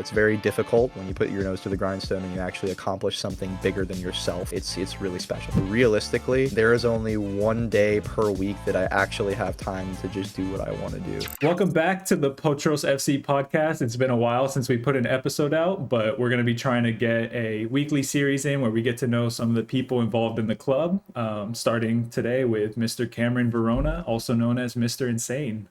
It's very difficult when you put your nose to the grindstone and you actually accomplish something bigger than yourself. It's really special. Realistically, there is only one day per week that I actually have time to just do what I want to do. Welcome back to the Potros FC podcast. It's been a while since we put an episode out, but we're going to be trying to get a weekly series in where we get to know some of the people involved in the club, starting today with Mr. Cameron Verona, also known as Mr. Insane.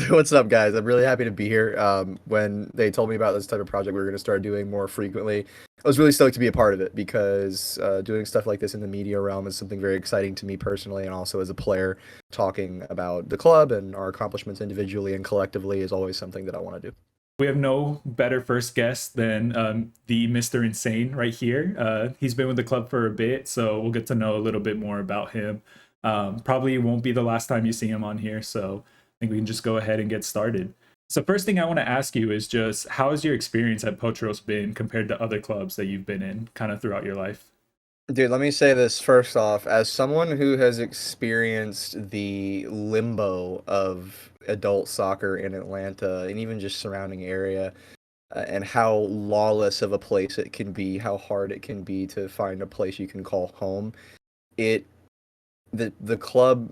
What's up, guys? I'm really happy to be here. When they told me about this type of project we were going to start doing more frequently, I was really stoked to be a part of it because doing stuff like this in the media realm is something very exciting to me personally, and also as a player, talking about the club and our accomplishments individually and collectively is always something that I want to do. We have no better first guest than the Mr. Insane right here. He's been with the club for a bit, so we'll get to know a little bit more about him. Probably won't be the last time you see him on here, so I think we can just go ahead and get started. So first thing I want to ask you is just how has your experience at Potros been compared to other clubs that you've been in kind of throughout your life? Dude, let me say this first off. As someone who has experienced the limbo of adult soccer in Atlanta and even just surrounding area, and how lawless of a place it can be, how hard it can be to find a place you can call home, it the club,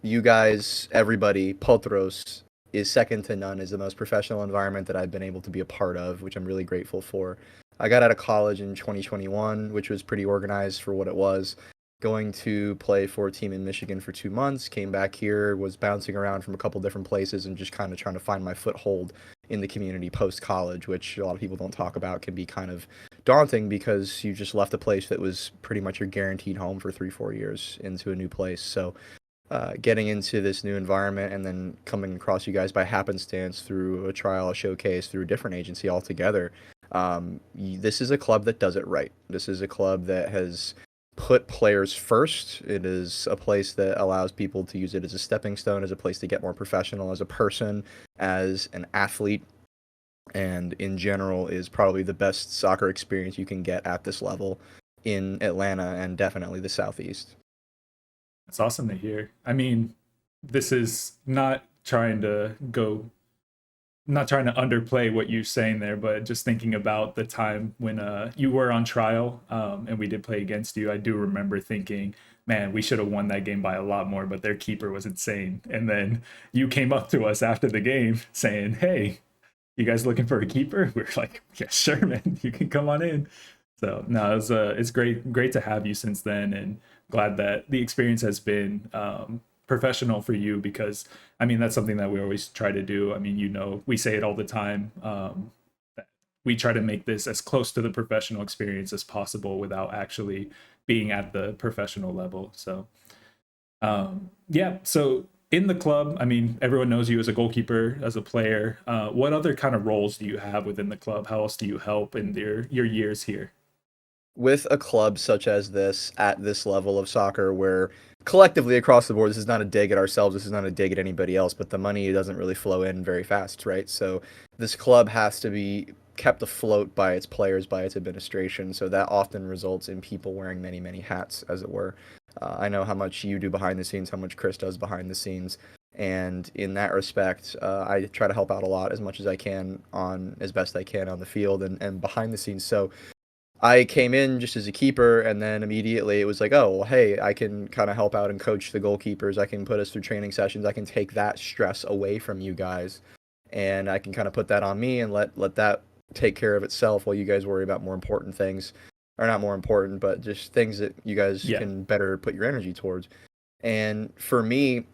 you guys, everybody, Potros, is second to none, is the most professional environment that I've been able to be a part of, which I'm really grateful for. I got out of college in 2021, which was pretty organized for what it was. Going to play for a team in Michigan for 2 months, came back here, was bouncing around from a couple different places and just kind of trying to find my foothold in the community post-college, which a lot of people don't talk about, can be kind of daunting because you just left a place that was pretty much your guaranteed home for 3-4 years into a new place. So getting into this new environment and then coming across you guys by happenstance through a trial, a showcase, through a different agency altogether. This is a club that does it right. This is a club that has put players first. It is a place that allows people to use it as a stepping stone, as a place to get more professional as a person, as an athlete, and in general is probably the best soccer experience you can get at this level in Atlanta and definitely the Southeast. That's awesome to hear. I mean, this is not trying to underplay what you're saying there, but just thinking about the time when you were on trial and we did play against you. I do remember thinking, man, we should have won that game by a lot more, but their keeper was insane. And then you came up to us after the game saying, hey, you guys looking for a keeper? We were like, yeah, sure, man, you can come on in. So no, it's great to have you since then, and glad that the experience has been professional for you, because I mean that's something that we always try to do. I mean, we say it all the time, that we try to make this as close to the professional experience as possible without actually being at the professional level. So yeah, so in the club, I mean, everyone knows you as a goalkeeper, as a player. What other kind of roles do you have within the club? How else do you help in your years here? With a club such as this, at this level of soccer, where collectively across the board, this is not a dig at ourselves, this is not a dig at anybody else, but the money doesn't really flow in very fast, right? So this club has to be kept afloat by its players, by its administration, so that often results in people wearing many, many hats, as it were. I know how much you do behind the scenes, how much Chris does behind the scenes, and in that respect, I try to help out a lot as much as I can, on as best I can on the field and behind the scenes. So I came in just as a keeper, and then immediately it was like, oh, well, hey, I can kind of help out and coach the goalkeepers. I can put us through training sessions. I can take that stress away from you guys, and I can kind of put that on me and let that take care of itself while you guys worry about more important things, or not more important, but just things that you guys can better put your energy towards. And for me,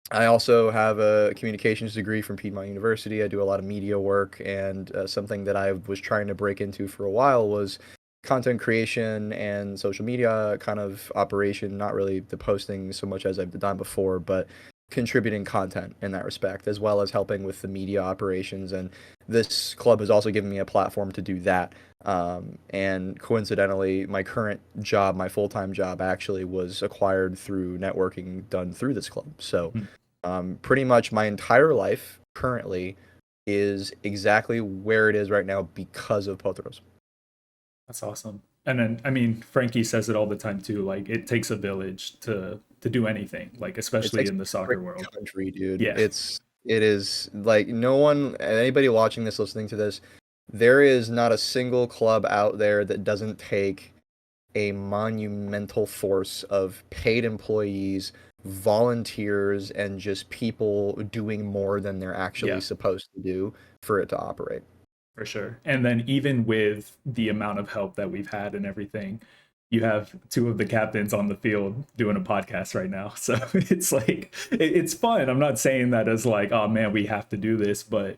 I also have a communications degree from Piedmont University. I do a lot of media work, and something that I was trying to break into for a while was content creation and social media kind of operation. Not really the posting so much as I've done before, but contributing content in that respect, as well as helping with the media operations. And this club has also given me a platform to do that. And coincidentally, my current job, my full-time job, actually was acquired through networking done through this club. So pretty much my entire life currently is exactly where it is right now because of Potros. That's awesome. And then, I mean, Frankie says it all the time too. Like, it takes a village to do anything. Like, especially in the soccer world. Country, dude. Yeah. It is like no one, anybody watching this, listening to this, There is not a single club out there that doesn't take a monumental force of paid employees, volunteers, and just people doing more than they're actually Yeah, supposed to do for it to operate. for sure. And then even with the amount of help that we've had and everything, you have two of the captains on the field doing a podcast right now. So it's like it's fun. I'm not saying that as like, oh man, we have to do this, but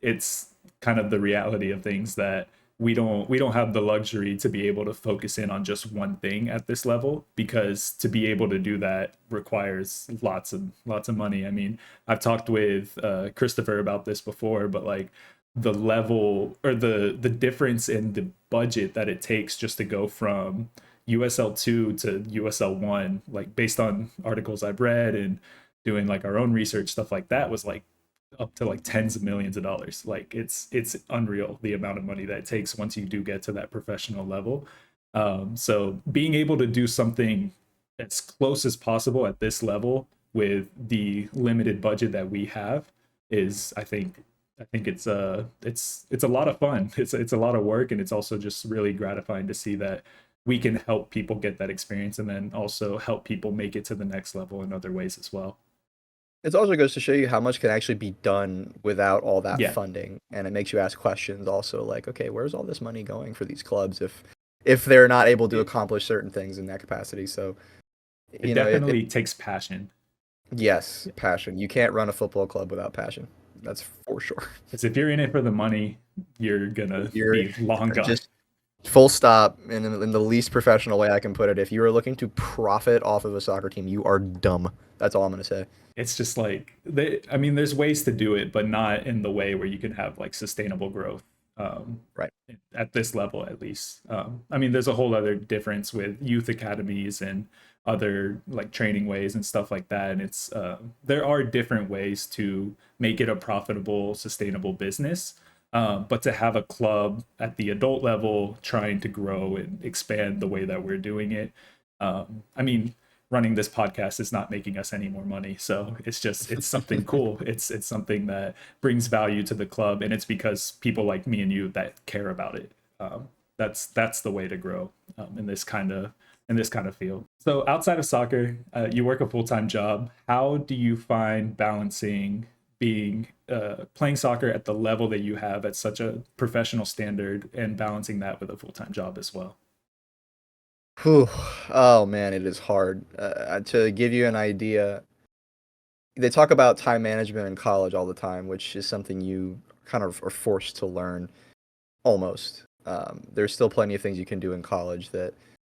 it's kind of the reality of things that we don't have the luxury to be able to focus in on just one thing at this level, because to be able to do that requires lots of money. I mean, I've talked with Christopher about this before, but like the level or the difference in the budget that it takes just to go from USL 2 to USL 1, like based on articles I've read and doing like our own research, stuff like that, was like up to like tens of millions of dollars. Like it's unreal the amount of money that it takes once you do get to that professional level. So being able to do something as close as possible at this level with the limited budget that we have is, I think it's a lot of fun. It's a lot of work, and it's also just really gratifying to see that we can help people get that experience and then also help people make it to the next level in other ways as well. It also goes to show you how much can actually be done without all that Yeah, funding, and it makes you ask questions also like, okay, where's all this money going for these clubs if they're not able to it, accomplish certain things in that capacity? So, it it definitely takes passion. yes, passion. You can't run a football club without passion. That's for sure. Because if you're in it for the money, you're gonna You're be long gone. just full stop in the least professional way I can put it. If you are looking to profit off of a soccer team, you are dumb. That's all I'm gonna say. It's just like I mean, there's ways to do it, but not in the way where you can have like sustainable growth. Um, Right. at this level, at least. I mean, there's a whole other difference with youth academies and other like training ways and stuff like that. And it's there are different ways to make it a profitable, sustainable business. But to have a club at the adult level trying to grow and expand the way that we're doing it, I mean, running this podcast is not making us any more money, so it's something cool. It's something that brings value to the club, and it's because people like me and you that care about it. That's the way to grow in this kind of field. So outside of soccer, you work a full-time job. How do you find balancing being playing soccer at the level that you have at such a professional standard and balancing that with a full-time job as well? Whew. Oh man, it is hard. To give you an idea, they talk about time management in college all the time, which is something you kind of are forced to learn almost. There's still plenty of things you can do in college that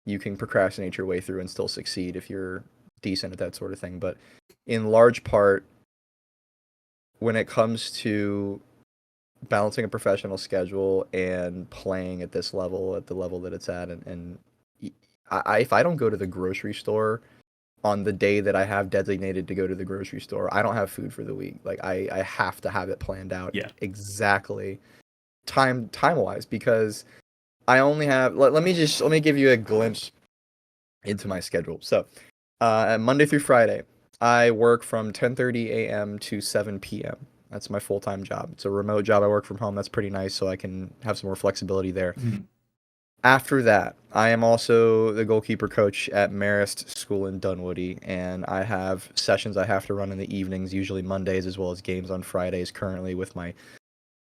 you can procrastinate your way through and still succeed if you're decent at that sort of thing. But in large part, when it comes to balancing a professional schedule and playing at this level, at the level that it's at, and if I don't go to the grocery store on the day that I have designated to go to the grocery store, I don't have food for the week. Like I have to have it planned out Yeah. exactly time wise because I only have let me give you a glimpse into my schedule. So, Monday through Friday, I work from 10:30 a.m. to 7 p.m. That's my full-time job. It's a remote job. I work from home. That's pretty nice, so I can have some more flexibility there. Mhm. After that, I am also the goalkeeper coach at Marist School in Dunwoody, and I have sessions I have to run in the evenings, usually Mondays, as well as games on Fridays currently with my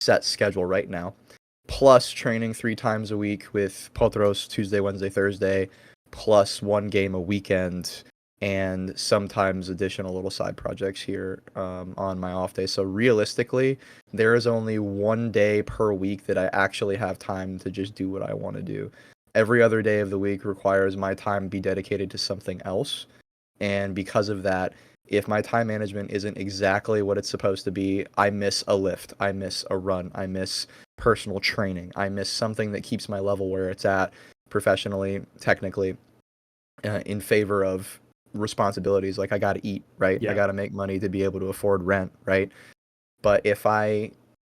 set schedule right now. Plus training 3 times a week with Potros Tuesday, Wednesday, Thursday, plus one game a weekend, and sometimes additional little side projects here on my off day. So realistically, there is only one day per week that I actually have time to just do what I want to do. Every other day of the week requires my time be dedicated to something else. And because of that, if my time management isn't exactly what it's supposed to be, I miss a lift, I miss a run, I miss personal training, I miss something that keeps my level where it's at professionally, technically, in favor of responsibilities like I got to eat, right? I Yeah. got to make money to be able to afford rent, right? But if I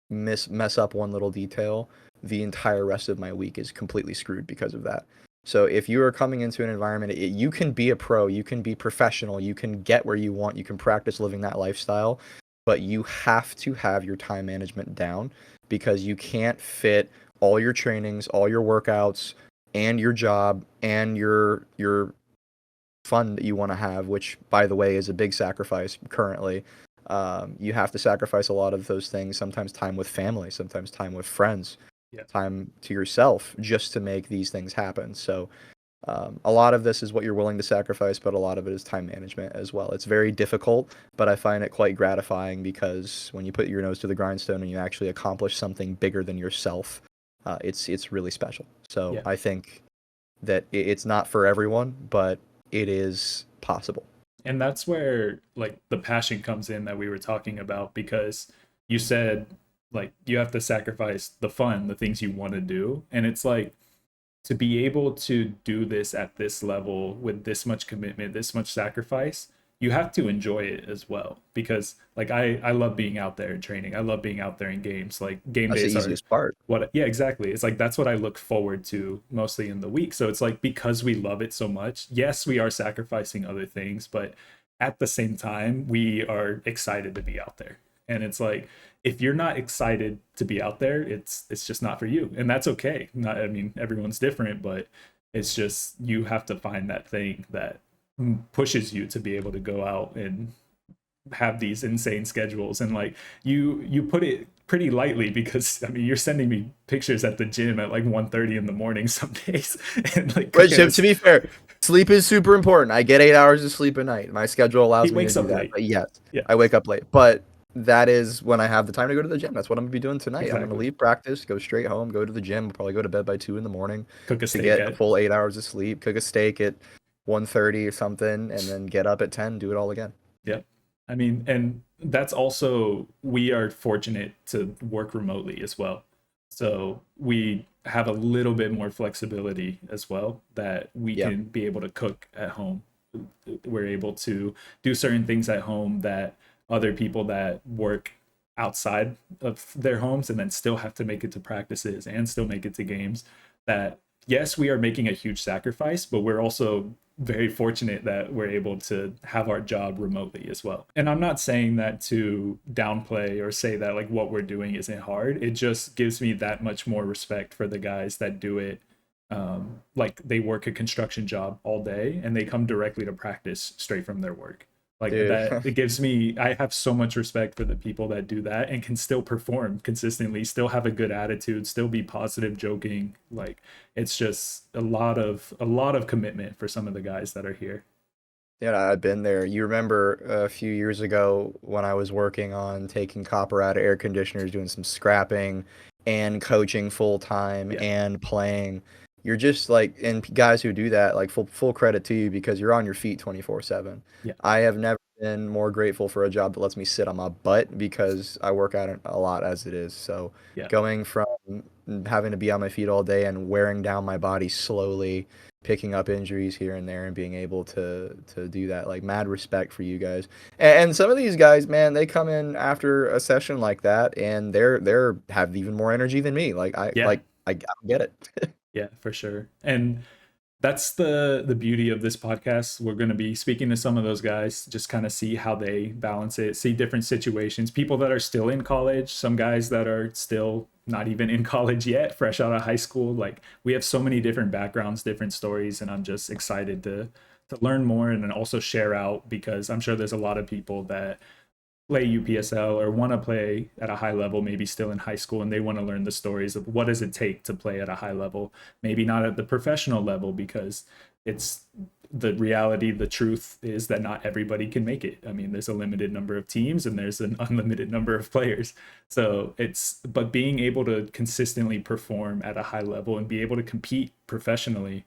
mess up one little detail, the entire rest of my week is completely screwed because of that. So if you are coming into an environment, you can be a pro, you can be professional, you can get where you want, you can practice living that lifestyle. but you have to have your time management down because you can't fit all your trainings, all your workouts, and your job and your fun that you want to have, which by the way is a big sacrifice currently. You have to sacrifice a lot of those things, sometimes time with family, sometimes time with friends, Yeah. time to yourself just to make these things happen. So a lot of this is what you're willing to sacrifice, but a lot of it is time management as well. It's very difficult, but I find it quite gratifying because when you put your nose to the grindstone and you actually accomplish something bigger than yourself, it's really special. So Yeah. I think that it's not for everyone, but it is possible. And that's where like the passion comes in that we were talking about, because you said like you have to sacrifice the fun, the things you want to do. And it's like, to be able to do this at this level with this much commitment, this much sacrifice, you have to enjoy it as well. Because like I love being out there and training. I love being out there in games. Like game That's the days are easiest part. what, yeah, exactly. It's like that's what I look forward to mostly in the week. So it's like because we love it so much, yes, we are sacrificing other things, but at the same time, we are excited to be out there. And it's like if you're not excited to be out there, it's just not for you. And that's okay. Not, I mean, everyone's different, but it's just you have to find that thing that pushes you to be able to go out and have these insane schedules. And like you put it pretty lightly, because I mean you're sending me pictures at the gym at like 1:30 in the morning some days and like Which, cooking to be fair, sleep is super important. I get 8 hours of sleep a night. My schedule he allows me to wakes do up that. late. But yes, Yeah, I wake up late. But that is when I have the time to go to the gym. That's what I'm gonna be doing tonight. I'm gonna exactly. leave practice, go straight home, go to the gym, probably go to bed by 2 in the morning Cook a to steak get a at, full 8 hours of sleep, cook a steak at 1:30 or something, and then get up at 10, do it all again. yeah. I mean, and that's also, we are fortunate to work remotely as well. So we have a little bit more flexibility as well, that we Yeah. can be able to cook at home. We're able to do certain things at home that other people that work outside of their homes and then still have to make it to practices and still make it to games, that yes, we are making a huge sacrifice, but we're also very fortunate that we're able to have our job remotely as well. And I'm not saying that to downplay or say that like what we're doing isn't hard. It just gives me that much more respect for the guys that do it. Like they work a construction job all day and they come directly to practice straight from their work. Like Dude. that, it gives me, I have so much respect for the people that do that and can still perform consistently, still have a good attitude, still be positive, joking. Like it's just a lot of commitment for some of the guys that are here. Yeah, I've been there. You remember a few years ago when I was working on taking copper out of air conditioners, doing some scrapping and coaching full time Yeah, and playing. You're just like, and guys who do that, like full credit to you because you're on your feet 24/7. yeah, I have never been more grateful for a job that lets me sit on my butt because I work out a lot as it is. So yeah, going from having to be on my feet all day and wearing down my body slowly, picking up injuries here and there and being able to do that, like mad respect for you guys. And some of these guys, man, they come in after a session like that and they're have even more energy than me. yeah, I get it. yeah, for sure. And that's the beauty of this podcast. We're going to be speaking to some of those guys, just kind of see how they balance it, see different situations, people that are still in college, some guys that are still not even in college yet, fresh out of high school. Like we have so many different backgrounds, different stories, and I'm just excited to learn more and then also share out, because I'm sure there's a lot of people that play UPSL or want to play at a high level, maybe still in high school, and they want to learn the stories of what does it take to play at a high level, maybe not at the professional level, because it's the reality, the truth is that not everybody can make it. I mean, there's a limited number of teams and there's an unlimited number of players. So it's, but being able to consistently perform at a high level and be able to compete professionally,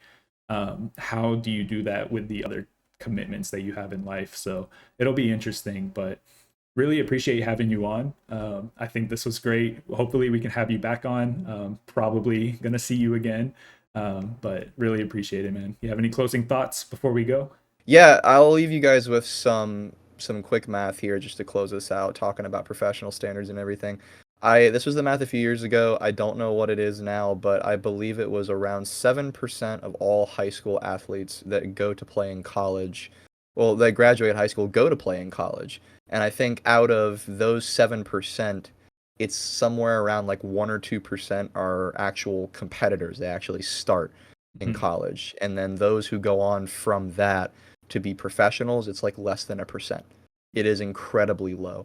how do you do that with the other commitments that you have in life? So it'll be interesting, but really appreciate having you on. I think this was great. Hopefully, we can have you back on. Probably gonna see you again, but really appreciate it, man. You have any closing thoughts before we go? Yeah, I'll leave you guys with some quick math here just to close us out, talking about professional standards and everything. I This was the math a few years ago. I don't know what it is now, but I believe it was around 7% of all high school athletes that go to play in college well, they graduate high school, go to play in college. And I think out of those 7%, it's somewhere around like 1 or 2% are actual competitors. They actually start in Mhm. college. And then those who go on from that to be professionals, it's like less than a percent. It is incredibly low.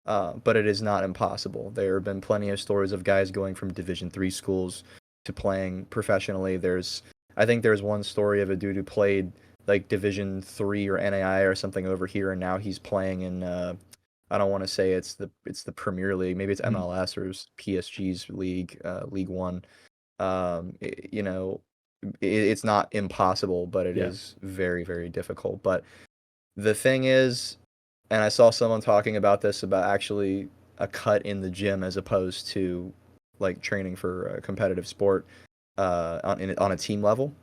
But it is not impossible. There have been plenty of stories of guys going from Division 3 schools to playing professionally. I think there's one story of a dude who played like Division 3 or NAI or something over here, and now he's playing in. I don't want to say it's the Premier League. Maybe it's Mhm. MLS or PSG's league, League One. You know, it's not impossible, but it Yeah. is very, very difficult. But the thing is, and I saw someone talking about this about actually a cut in the gym as opposed to like training for a competitive sport on a team level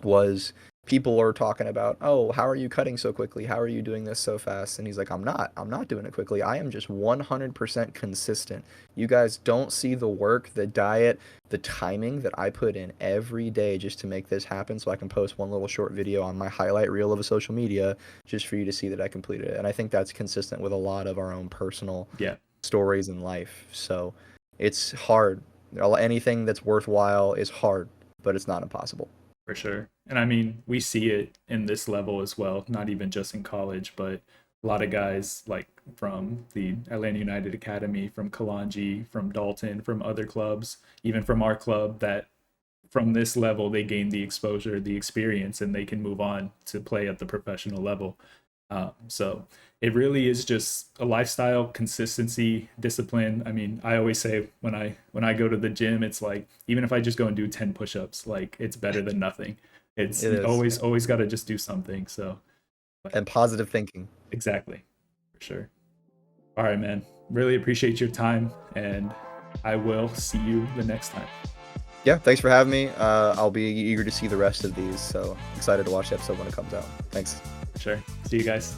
was people are talking about, oh, how are you cutting so quickly? How are you doing this so fast? And he's like, I'm not doing it quickly. I am just 100% consistent. You guys don't see the work, the diet, the timing that I put in every day just to make this happen so I can post one little short video on my highlight reel of a social media just for you to see that I completed it. And I think that's consistent with a lot of our own personal Yeah. stories in life. So it's hard. Anything that's worthwhile is hard, but it's not impossible. For sure. And I mean, we see it in this level as well, not even just in college, but a lot of guys like from the Atlanta United Academy, from Kalanji, from Dalton, from other clubs, even from our club, that from this level they gain the exposure, the experience, and they can move on to play at the professional level. So it really is just a lifestyle, consistency, discipline. I mean, I always say when I go to the gym, it's like even if I just go and do 10 push-ups, like it's better than nothing. It's It is. always got to just do something. So, but And positive thinking. exactly, for sure. All right, man. Really appreciate your time, and I will see you the next time. Yeah, thanks for having me. I'll be eager to see the rest of these, so excited to watch the episode when it comes out. Thanks. For sure. See you guys.